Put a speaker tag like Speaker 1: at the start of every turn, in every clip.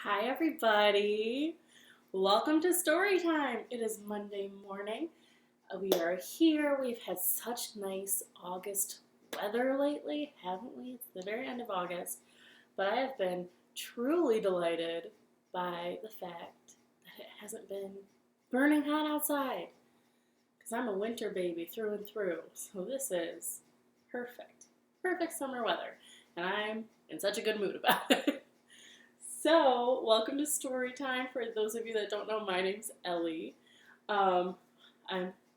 Speaker 1: Hi everybody! Welcome to Storytime. It is Monday morning. We are here. We've had such nice August weather lately, haven't we? It's the very end of August. But I have been truly delighted by the fact that it hasn't been burning hot outside. Because I'm a winter baby through and through. So this is perfect. Perfect summer weather. And I'm in such a good mood about it. So, welcome to Storytime. For those of you that don't know, my name's Ellie. I'm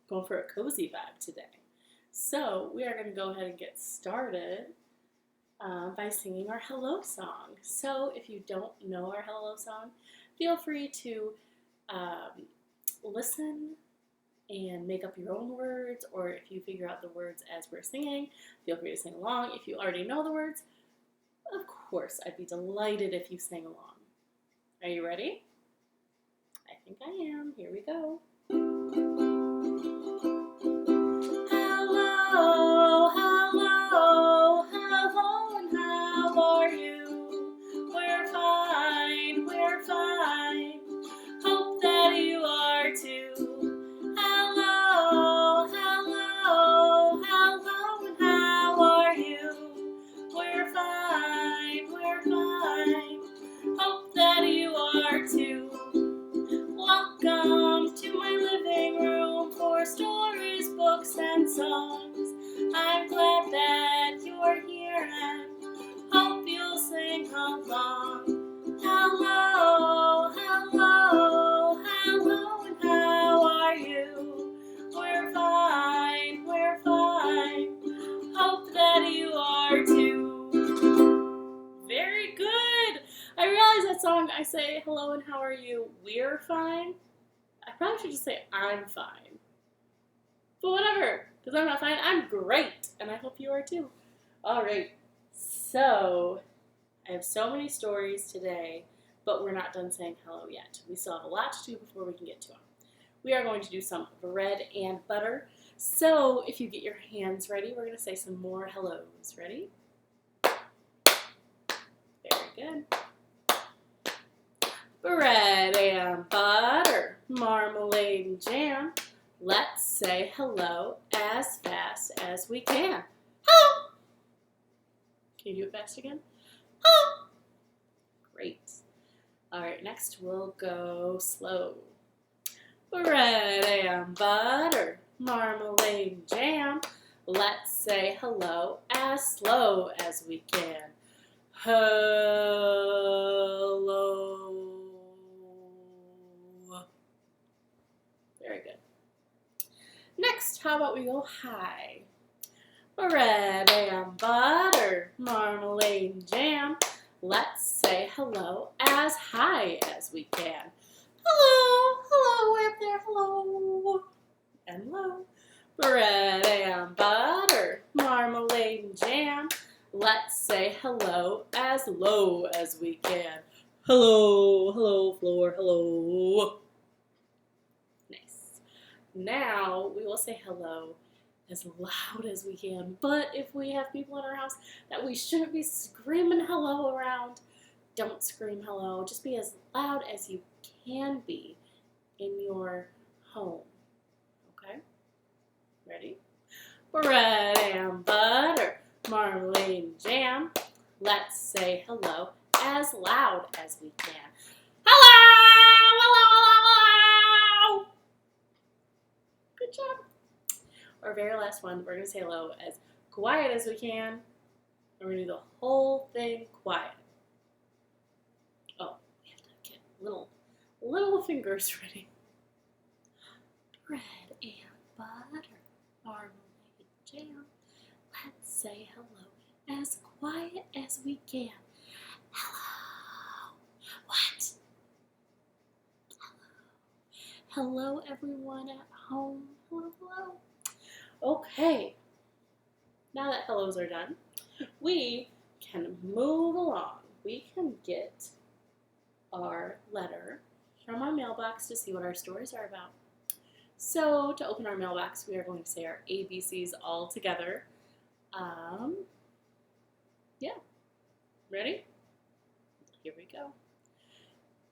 Speaker 1: going for a cozy vibe today. So, we are going to go ahead and get started by singing our hello song. So, if you don't know our hello song, feel free to listen and make up your own words, or if you figure out the words as we're singing, feel free to sing along. If you already know the words, of course, I'd be delighted if you sang along. Are you ready? I think I am. Here we go. Hello, hello, hello, and how are you? We're fine, we're fine. Hope that you are too. Hello, hello, hello, and how are you? We're fine, we're fine. Hope that you are too. Welcome to my living room for stories, books, and songs. I'm glad that you're here and hope you'll sing along. Hello, hello, hello, and how are you? We're fine, we're fine. Hope that you are too. Very good. I realize that song, I say hello and how are you? We're fine. I probably should just say I'm fine. But whatever, because I'm not fine. I'm great, and I hope you are too. All right. So I have so many stories today, but we're not done saying hello yet. We still have a lot to do before we can get to them. We are going to do some bread and butter. So if you get your hands ready, we're going to say some more hellos. Ready? Very good. Bread and butter, marmalade and jam. Let's say hello as fast as we can. Hello! Can you do it fast again? Hello! Great. All right, next we'll go slow. Bread and butter, marmalade and jam. Let's say hello as slow as we can. Hello. Very good. Next, how about we go high? Bread and butter, marmalade and jam. Let's say hello as high as we can. Hello, hello, way up there, hello, and low. Bread and butter, marmalade and jam. Let's say hello as low as we can. Hello, hello, floor, hello. Nice. Now we will say hello as loud as we can. But if we have people in our house that we shouldn't be screaming hello around, don't scream hello. Just be as loud as you can be in your home. Okay? Ready? Bread and butter, marmalade and jam. Let's say hello as loud as we can. Hello! Hello, hello, hello! Good job. Our very last one, we're going to say hello as quiet as we can. And we're going to do the whole thing quiet. Oh, we have to get little fingers ready. Bread and butter, marmalade and jam. Let's say hello as quiet as we can. Hello. What? Hello. Hello, everyone at home. Hello, hello. Okay. Now that hellos are done, we can move along. We can get our letter from our mailbox to see what our stories are about. So, to open our mailbox, we are going to say our ABCs all together. Yeah. Ready? Here we go.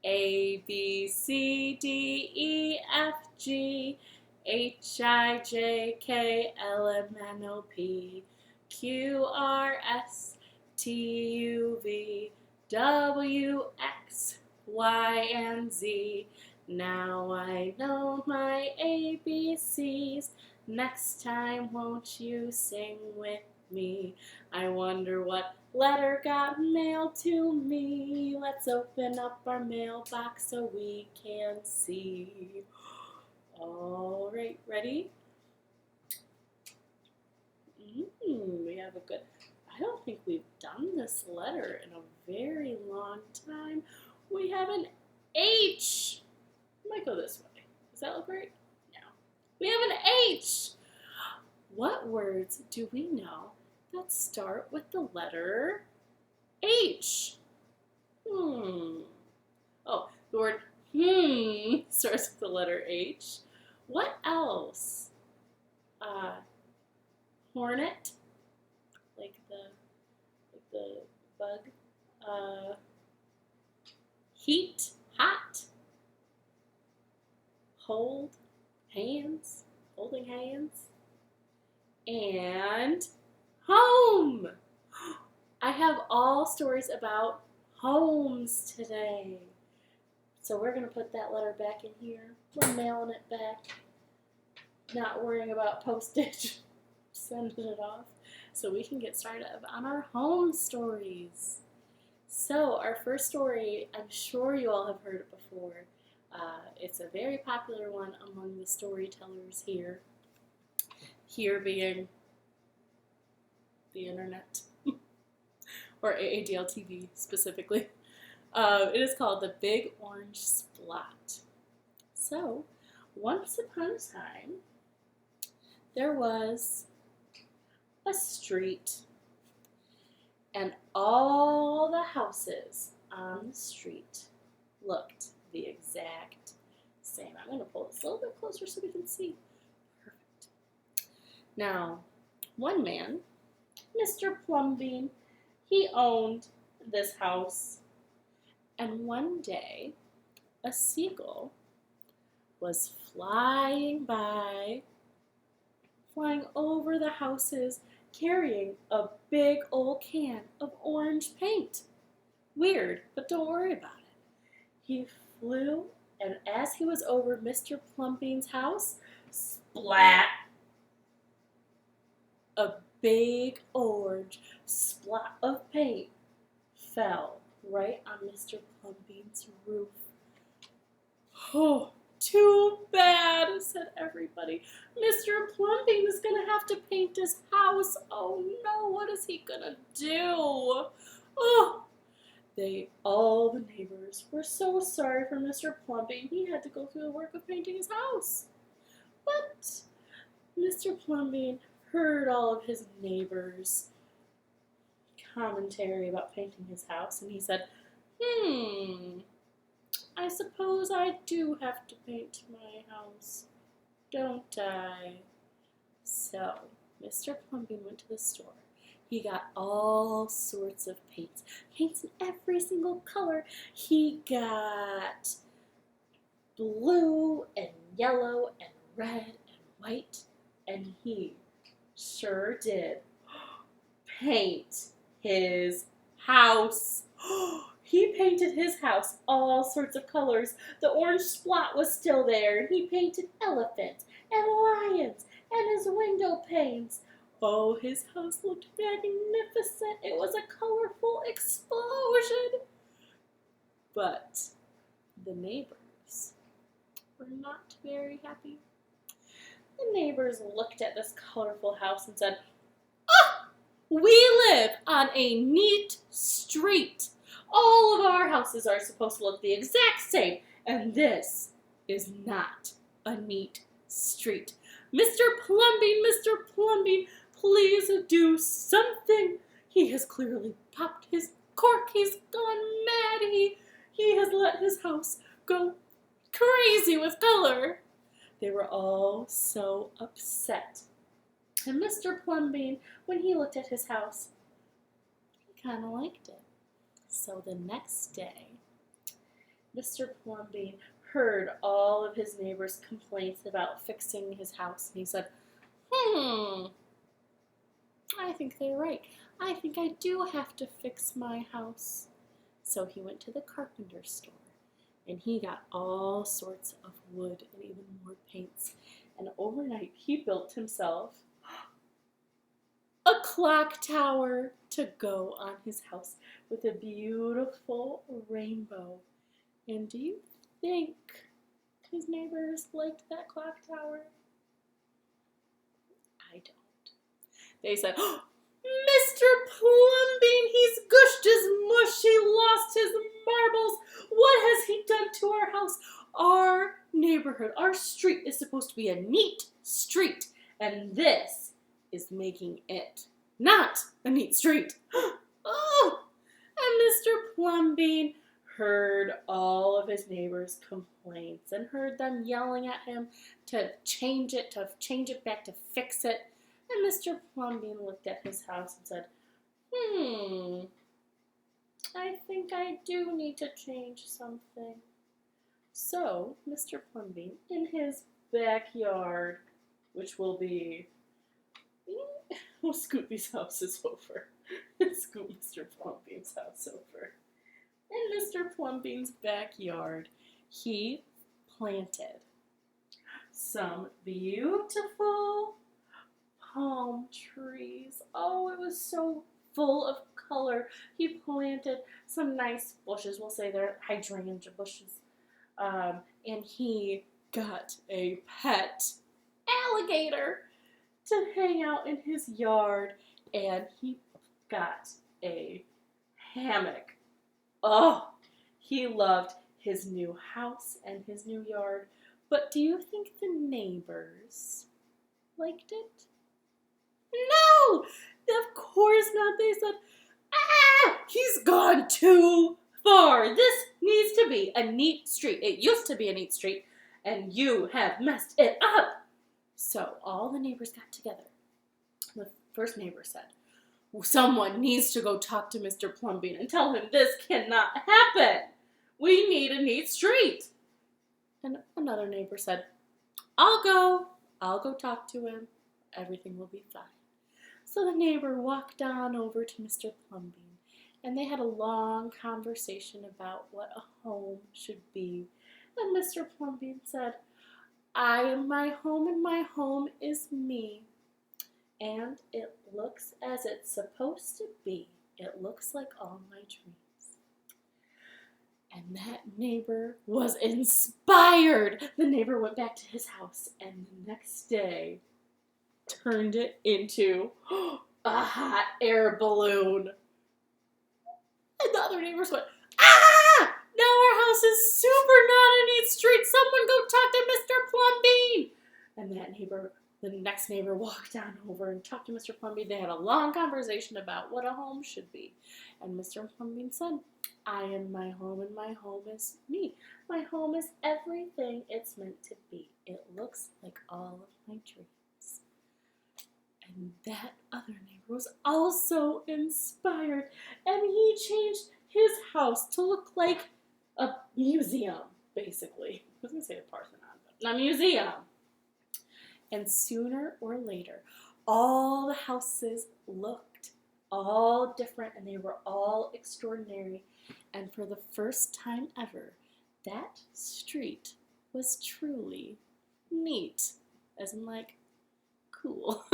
Speaker 1: A, B, C, D, E, F, G, H, I, J, K, L, M, N, O, P, Q, R, S, T, U, V, W, X, Y, and Z. Now I know my ABCs. Next time, won't you sing with me? I wonder what letter got mailed to me. Let's open up our mailbox so we can see. All right, ready? We have a good, I don't think we've done this letter in a very long time. We have an H. Might go this way. Does that look right? No. We have an H. What words do we know that start with the letter H? Oh, the word starts with the letter H. What else? Hornet, like the bug. Heat, hot. Hold, hands, holding hands. And home. I have all stories about homes today. So we're going to put that letter back in here. We're mailing it back. Not worrying about postage. Sending it off. So we can get started on our home stories. So our first story, I'm sure you all have heard it before. It's a very popular one among the storytellers here. Here being the internet, or AADL TV specifically. It is called The Big Orange Splat. So, once upon a time, there was a street, and all the houses on the street looked the exact same. I'm going to pull this a little bit closer so we can see. Perfect. Now, one man, Mr. Plumping, he owned this house, and one day a seagull was flying by, flying over the houses, carrying a big old can of orange paint. Weird, but don't worry about it. He flew, and as he was over Mr. Plumping's house, splat! A big orange splat of paint fell right on Mr. Plumping's roof. Oh, too bad, said everybody. Mr. Plumping is going to have to paint his house. Oh no, what is he going to do? Oh, all the neighbors were so sorry for Mr. Plumping. He had to go through the work of painting his house. But Mr. Plumping heard all of his neighbors' commentary about painting his house, and he said, I suppose I do have to paint my house, don't I? So, Mr. Plumping went to the store. He got all sorts of paints in every single color. He got blue and yellow and red and white, and he sure did paint his house. He painted his house all sorts of colors. The orange splat was still there. He painted elephants and lions and his window panes. Oh, his house looked magnificent. It was a colorful explosion. But the neighbors were not very happy. The neighbors looked at this colorful house and said, we live on a neat street. All of our houses are supposed to look the exact same, and this is not a neat street. Mr. Plumping, please do something. He has clearly popped his cork. He's gone mad. He has let his house go crazy with color. They were all so upset. And Mr. Plumping, when he looked at his house, he kind of liked it. So the next day, Mr. Plumping heard all of his neighbors' complaints about fixing his house, and he said, I think they're right. I think I do have to fix my house. So he went to the carpenter store, and he got all sorts of wood and even more paints. And overnight, he built himself a clock tower to go on his house with a beautiful rainbow. And do you think his neighbors liked that clock tower? I don't. They said, oh, Mr. Plumping, he's gushed his mush, he lost his marbles. What has he done to our house? Our neighborhood, our street is supposed to be a neat street, and this is making it not a neat street. Oh, and Mr. Plumping heard all of his neighbors' complaints and heard them yelling at him to change it back, to fix it. And Mr. Plumping looked at his house and said, I think I do need to change something. So, Mr. Plumping, in his backyard, which will be, we'll scoot these houses over. Scoot Mr. Plumping's house over. In Mr. Plumping's backyard, he planted some beautiful palm trees. Oh, it was so full of color. He planted some nice bushes. We'll say they're hydrangea bushes. And he got a pet alligator to hang out in his yard. And he got a hammock. Oh, he loved his new house and his new yard. But do you think the neighbors liked it? No! Of course not. They said, he's gone too far. This needs to be a neat street. It used to be a neat street, and you have messed it up. So all the neighbors got together. The first neighbor said, someone needs to go talk to Mr. Plumping and tell him this cannot happen. We need a neat street. And another neighbor said, I'll go talk to him. Everything will be fine. So the neighbor walked on over to Mr. Plumping, and they had a long conversation about what a home should be. And Mr. Plumping said, I am my home, and my home is me. And it looks as it's supposed to be. It looks like all my dreams. And that neighbor was inspired. The neighbor went back to his house, and the next day turned it into a hot air balloon. And the other neighbors went, now our house is super not a neat street. Someone go talk to Mr. Plumping. And the next neighbor walked on over and talked to Mr. Plumping. They had a long conversation about what a home should be. And Mr. Plumping said, I am my home, and my home is me. My home is everything it's meant to be. It looks like all of my dreams. And that other neighbor was also inspired, and he changed his house to look like a museum, basically. I was going to say the Parthenon, but a museum. And sooner or later, all the houses looked all different, and they were all extraordinary. And for the first time ever, that street was truly neat, as in like cool.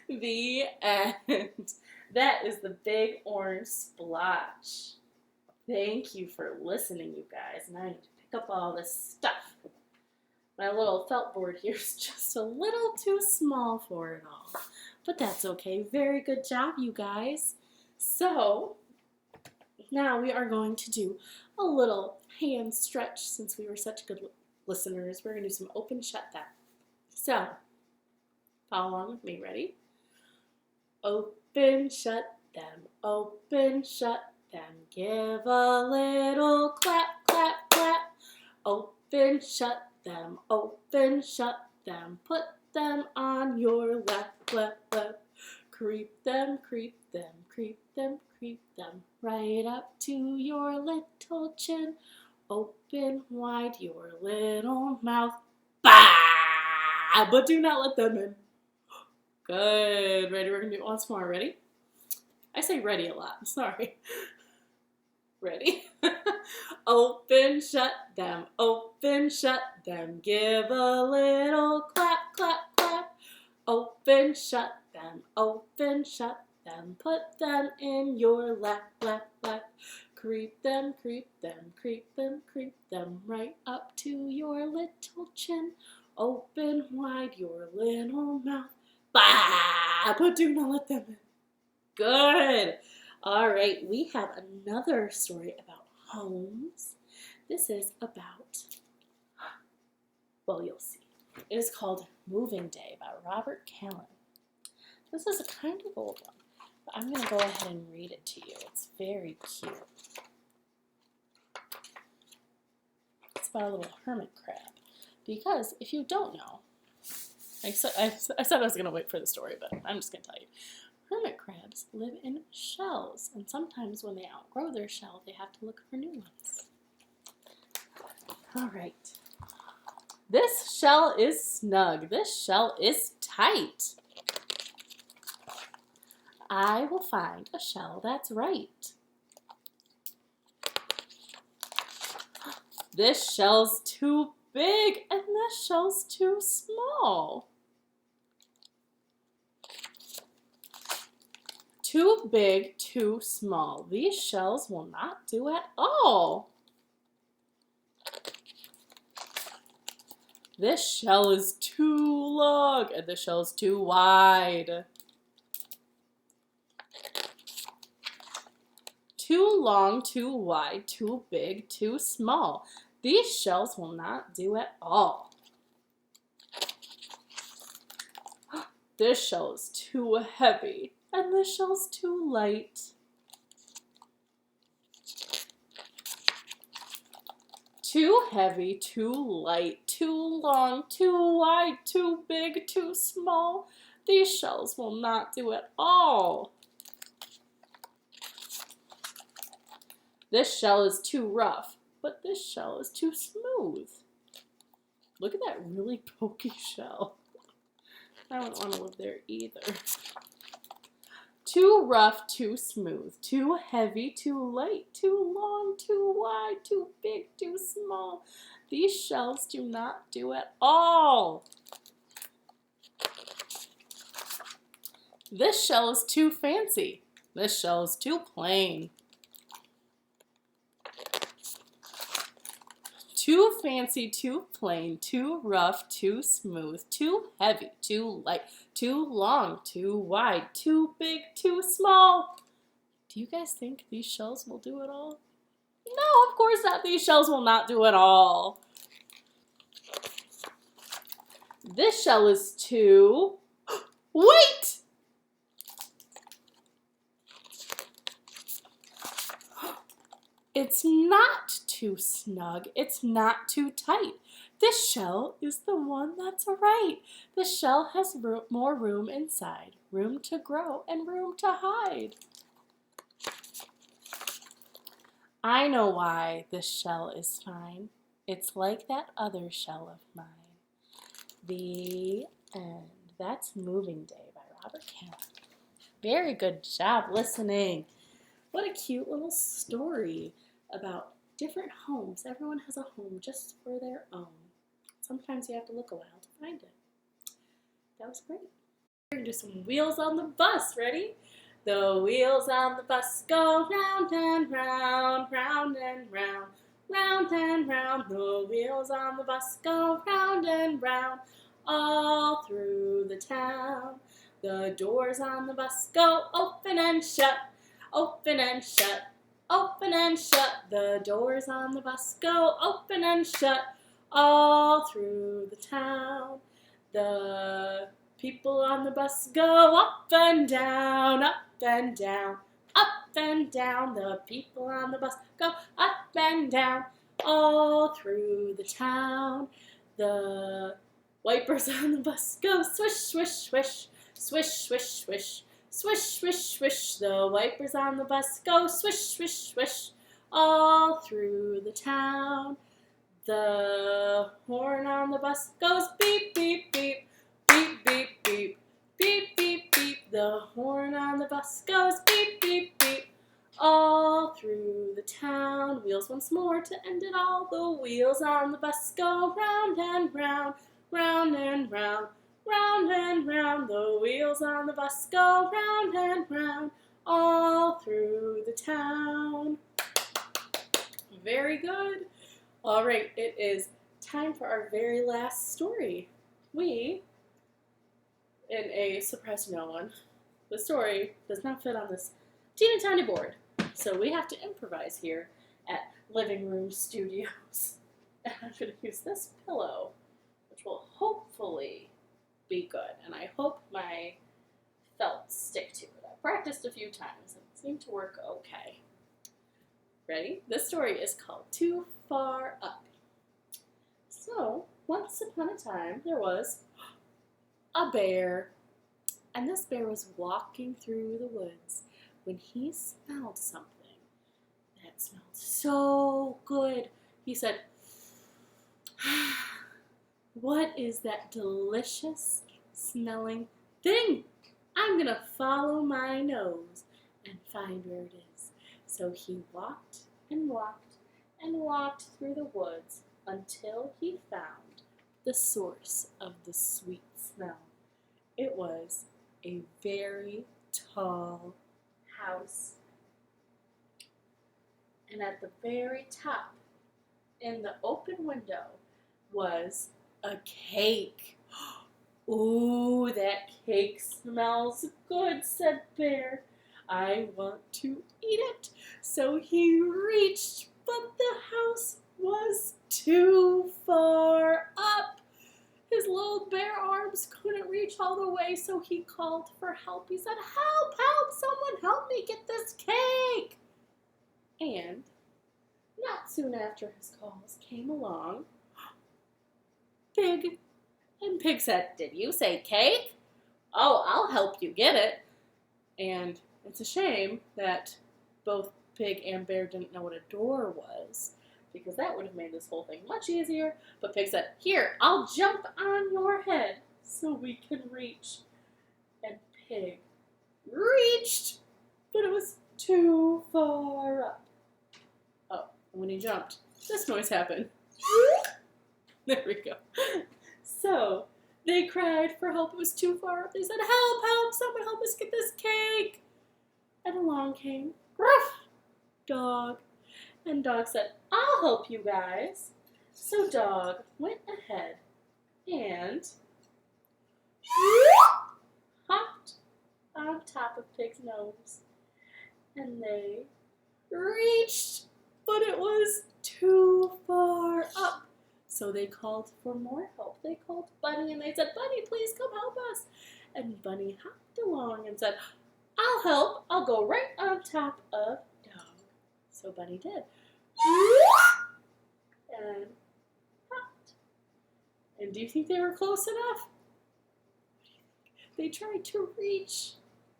Speaker 1: The end. That is the big orange splotch. Thank you for listening, you guys. And I need to pick up all this stuff. My little felt board here is just a little too small for it all. But that's okay. Very good job, you guys. So, now we are going to do a little hand stretch since we were such good listeners. We're going to do some open, shut them. So, follow along with me. Ready? Open, shut them. Open, shut them. Give a little clap, clap, clap. Open, shut them. Open, shut them. Put them on your lap, lap, lap. Creep them, creep them, creep them, creep them. Right up to your little chin. Open wide your little mouth. Bah! But do not let them in. Good. Ready? We're going to do it once more. Ready? I say ready a lot. I'm sorry. Ready? Open, shut them. Open, shut them. Give a little clap, clap, clap. Open, shut them. Open, shut them. Put them in your lap, lap, lap. Creep them, creep them, creep them, creep them right up to your little chin. Open wide your little mouth. Bah! But do not let them in. Good. All right, we have another story about homes. This is about, well, you'll see. It is called Moving Day by Robert Callan. This is a kind of old one, but I'm going to go ahead and read it to you. It's very cute. It's about a little hermit crab. Because if you don't know, I said I was going to wait for the story, but I'm just going to tell you. Hermit crabs live in shells, and sometimes when they outgrow their shell, they have to look for new ones. All right. This shell is snug. This shell is tight. I will find a shell that's right. This shell's too big, and this shell's too small. Too big, too small. These shells will not do at all. This shell is too long, and this shell is too wide. Too long, too wide, too big, too small. These shells will not do at all. This shell is too heavy, and this shell's too light. Too heavy, too light, too long, too wide, too big, too small. These shells will not do at all. This shell is too rough, but this shell is too smooth. Look at that really pokey shell. I don't want to live there either. Too rough, too smooth, too heavy, too light, too long, too wide, too big, too small. These shells do not do at all. This shell is too fancy. This shell is too plain. Too fancy, too plain, too rough, too smooth, too heavy, too light, too long, too wide, too big, too small. Do you guys think these shells will do it all? No, of course not. These shells will not do it all. This shell is too... Wait! It's not too snug. It's not too tight. This shell is the one that's right. This shell has more room inside, room to grow and room to hide. I know why this shell is fine. It's like that other shell of mine. The end. That's Moving Day by Robert Callan. Very good job listening. What a cute little story about different homes. Everyone has a home just for their own. Sometimes you have to look a while to find it. That was great. We're going to do some wheels on the bus. Ready? The wheels on the bus go round and round, round and round, round and round. The wheels on the bus go round and round, all through the town. The doors on the bus go open and shut, open and shut, open and shut. The doors on the bus go open and shut, all through the town. The people on the bus go up and down, up and down, up and down. The people on the bus go up and down, all through the town. The wipers on the bus go swish, swish, swish, swish, swish, swish, swish, swish, swish. The wipers on the bus go swish, swish, swish, all through the town. The horn on the bus goes beep, beep, beep, beep, beep, beep, beep, beep, beep. The horn on the bus goes beep, beep, beep, all through the town. Wheels once more to end it all. The wheels on the bus go round and round, round and round, round and round. The wheels on the bus go round and round, all through the town. Very good. All right, it is time for our very last story. We, in a surprise to no one, the story does not fit on this teeny tiny board, so we have to improvise here at Living Room Studios. And I'm going to use this pillow, which will hopefully be good, and I hope my felt stick to it. I practiced a few times and it seemed to work okay. Ready? This story is called Too Far Up. So, once upon a time, there was a bear, and this bear was walking through the woods when he smelled something that smelled so good. He said, "What is that delicious smelling thing? I'm gonna follow my nose and find where it is." So he walked and walked and walked through the woods until he found the source of the sweet smell. It was a very tall house. And at the very top, in the open window, was a cake. "Ooh, that cake smells good," said Bear. "I want to eat it." So he reached, but the house was too far up. His little bare arms couldn't reach all the way, so he called for help. He said, "Help, help, someone help me get this cake." And not soon after his calls came along Pig. And Pig said, "Did you say cake? Oh, I'll help you get it." And it's a shame that both Pig and Bear didn't know what a door was, because that would have made this whole thing much easier. But Pig said, "Here, I'll jump on your head so we can reach." And Pig reached, but it was too far up. Oh, and when he jumped, this noise happened. There we go. So they cried for help. It was too far up. They said, "Help, help, someone help us get this cake." And along came Gruff Dog. And Dog said, "I'll help you guys." So Dog went ahead and hopped on top of Pig's nose. And they reached, but it was too far up. So they called for more help. They called Bunny and they said, "Bunny, please come help us." And Bunny hopped along and said, "I'll help. I'll go right on top of Dog." So Bunny did. And hopped. And do you think they were close enough? They tried to reach,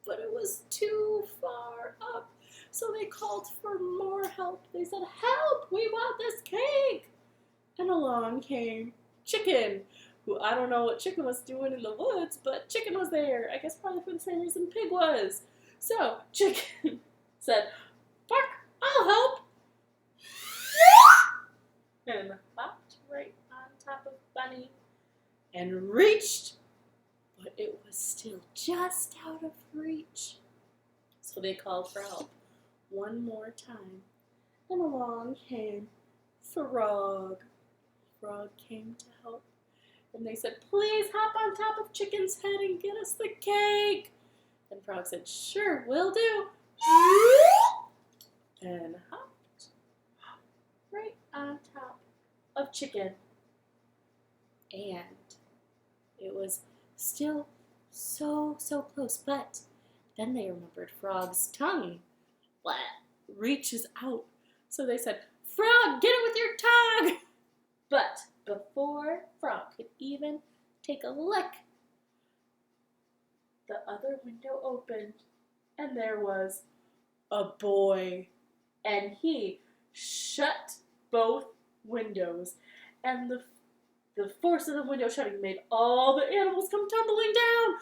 Speaker 1: but it was too far up. So they called for more help. They said, "Help! We want this cake!" And along came Chicken, who I don't know what Chicken was doing in the woods, but Chicken was there. I guess probably for the same reason Pig was. So Chicken said, "Bark, I'll help." And hopped right on top of Bunny and reached, but it was still just out of reach. So they called for help one more time. And along came Frog. Frog came to help. And they said, "Please hop on top of Chicken's head and get us the cake." And Frog said, "Sure, will do." And hopped right on top of Chicken. And it was still so close, but then they remembered Frog's tongue reaches out. So they said, "Frog, get it with your tongue." But before Frog could even take a lick, the other window opened, and there was a boy, and he shut both windows, and the force of the window shutting made all the animals come tumbling down.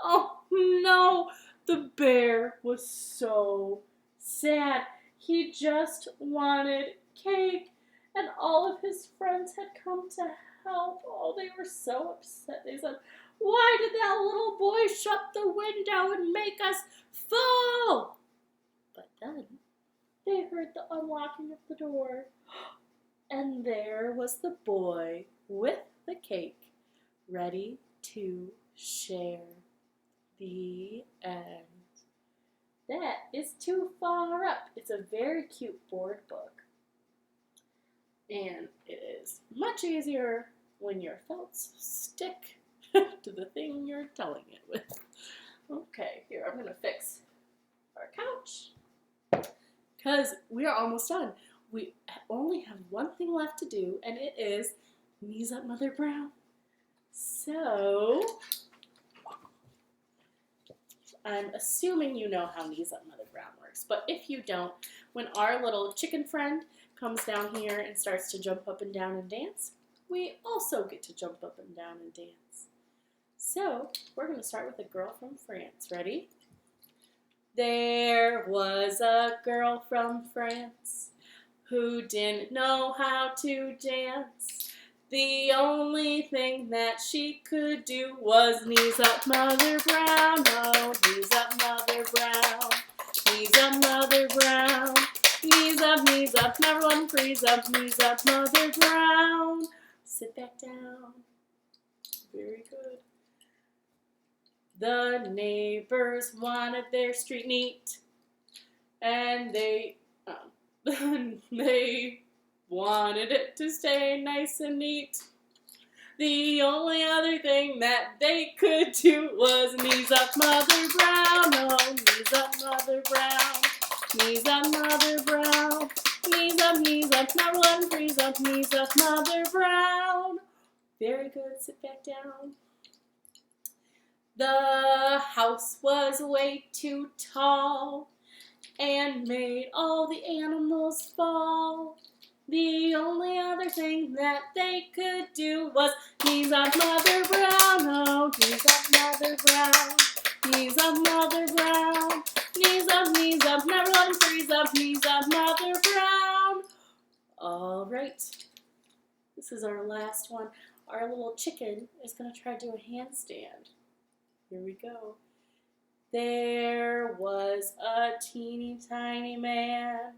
Speaker 1: Oh no, the bear was so sad. He just wanted cake, and all of his friends had come to help. Oh, they were so upset. They said, "Why did that little boy shut the window and make us fall?" But then they heard the unlocking of the door, and there was the boy with the cake, ready to share. The end. That is Too Far Up. It's a very cute board book. And it is much easier when your thoughts stick to the thing you're telling it with. Okay, here, I'm going to fix our couch, because we are almost done. We only have one thing left to do, and it is Knees Up, Mother Brown. So, I'm assuming you know how Knees Up, Mother Brown works, but if you don't, when our little chicken friend comes down here and starts to jump up and down and dance, we also get to jump up and down and dance. So, we're going to start with a girl from France. Ready? There was a girl from France who didn't know how to dance. The only thing that she could do was knees up, Mother Brown. Oh, knees up, Mother Brown. Knees up, Mother Brown. Knees up, never one freeze up. Knees up, Mother Brown. Sit back down. Very good. The neighbors wanted their street neat, and they wanted it to stay nice and neat. The only other thing that they could do was knees up, Mother Brown. Oh, knees up, Mother Brown. Knees up, Mother Brown. Knees up, never one freeze up. Knees up, Mother Brown. Very good. Sit back down. The house was way too tall and made all the animals fall. The only other thing that they could do was knees up, Mother Brown. Oh, knees up, Mother Brown. Knees up, Mother Brown. Knees up, never let them freeze up. Knees up, Mother Brown. All right, this is our last one. Our little chicken is going to try to do a handstand. Here we go. There was a teeny tiny man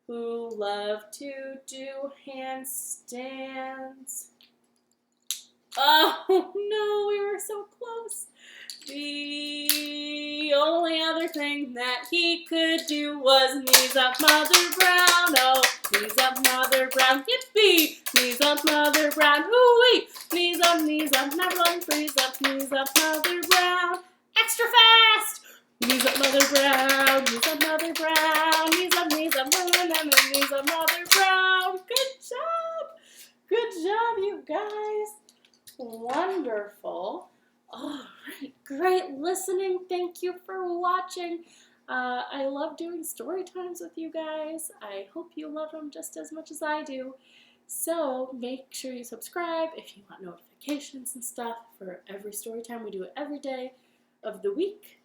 Speaker 1: who loved to do handstands. Oh no, we were so close. The only other thing that he could do was knees up, Mother Brown. Oh, knees up, Mother Brown. Yippee! Knees up, Mother Brown. Hoo-wee! Knees up, never one freeze up. Knees up, Mother Brown. Extra fast! Knees up, Mother Brown. Knees up, Mother Brown. Knees up, knees up, Mother Brown. Good job! Good job, you guys. Wonderful. All right, great listening. Thank you for watching. I love doing story times with you guys. I hope you love them just as much as I do. So make sure you subscribe if you want notifications and stuff for every story time. We do it every day of the week,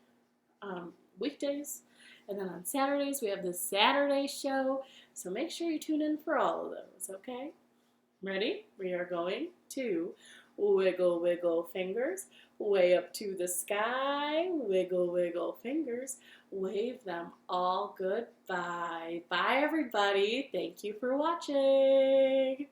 Speaker 1: weekdays. And then on Saturdays, we have the Saturday show. So make sure you tune in for all of those, okay? Ready? We are going to wiggle, wiggle fingers, way up to the sky, wiggle, wiggle fingers, wave them all goodbye. Bye, everybody. Thank you for watching.